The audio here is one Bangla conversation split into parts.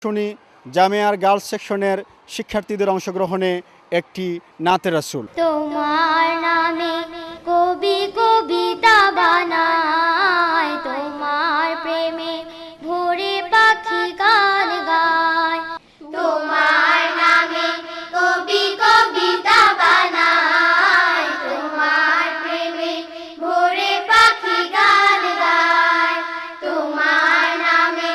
শুনি জামিয়ার গার্লস সেকশনের শিক্ষার্থীদের অংশগ্রহণে একটি নাতে রাসূল। তোমার নামে কবি কবিতা বানায়, তোমার প্রেমে ভোরে পাখি গান গায়। তোমার নামে কবি কবিতা বানায়, তোমার প্রেমে ভোরে পাখি গান গায়। তোমার নামে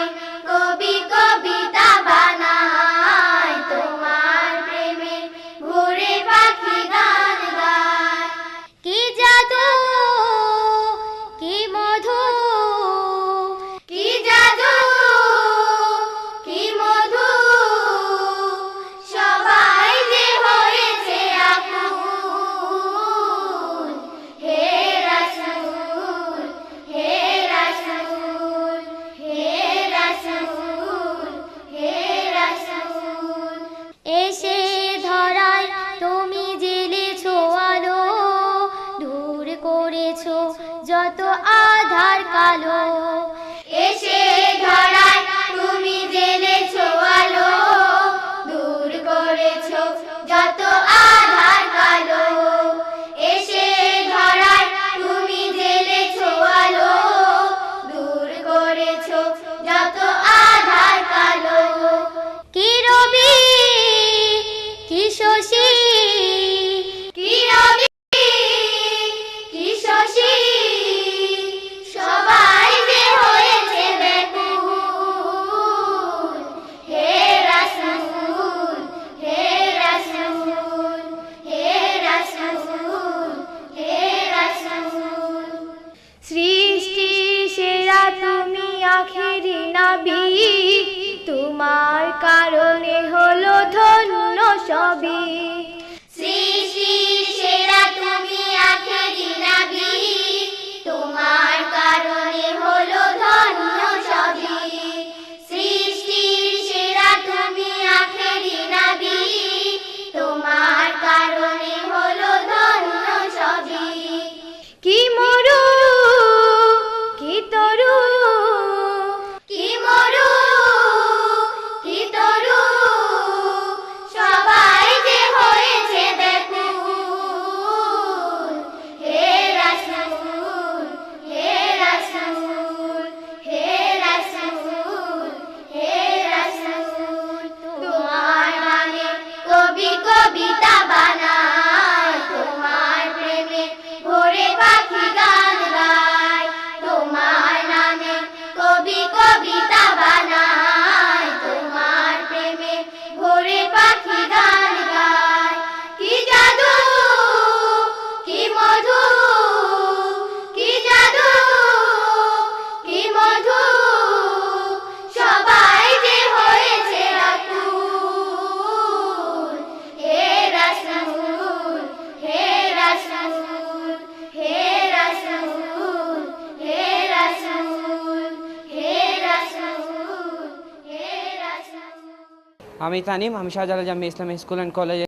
কবি কবিতা বানায়, তোমার প্রেমে ভোরে পাখি গান গায়। কি জাদু কি মধু, কি জাদু কি মধু, সবাই যে হয়েছে আকুল। হে রাসূল হে রাসূল হে রাসূল হে রাসূল, এসে ধরায় তুমি জেলেছো আলো, দূর করেছো যত আধার কালো। এসে ধরায় তুমি জেলেছো আলো, দূর করেছো যত আধার কালো। এসে ধরায় তুমি জেলেছো আলো, দূর করেছো যত আধার কালো। কি রবি কি শশী, কি রবি কি শশী, সবাই যে হয়েছে ব্যাকুল। হে রাসূল হে রাসূল হে রাসূল হে রাসূল, সৃষ্টি সেরা তুমি আখেরি নবী, তোমার কারণে হলো ধন্য সবই। সৃষ্টি সেরা তুমি আখেরি নবী, তোমার কারণে হলো ধন্য সবই। সৃষ্টি সেরা তুমি আখেরি নবী, তোমার কারণে হলো ধন্য সবই। কি মরু কি তরু, কি মরু কি তরু, সবাই যে হয়েছে ব্যাকুল। হে রাসূল হে রাসূল হে রাসূল হে রাসূল, তোমার নামে কবি কবিতা বানায়, তোমার প্রেমে ভোরে পাখি গান গায়। তোমার নামে কবি কবিতা বানায়, তোমার প্রেমে ভোরে পাখি গান গায়। কি জাদু কি মধু, কি জাদু কি মধু, সবাই যে হয়েছে আকুল। হে রাসূল হে রাসূল হে রাসূল হে রাসূল হে রাসূল হে রাসূল। আমি তানিম, আমি Shahjalal Jamia Islamic school and কলেজে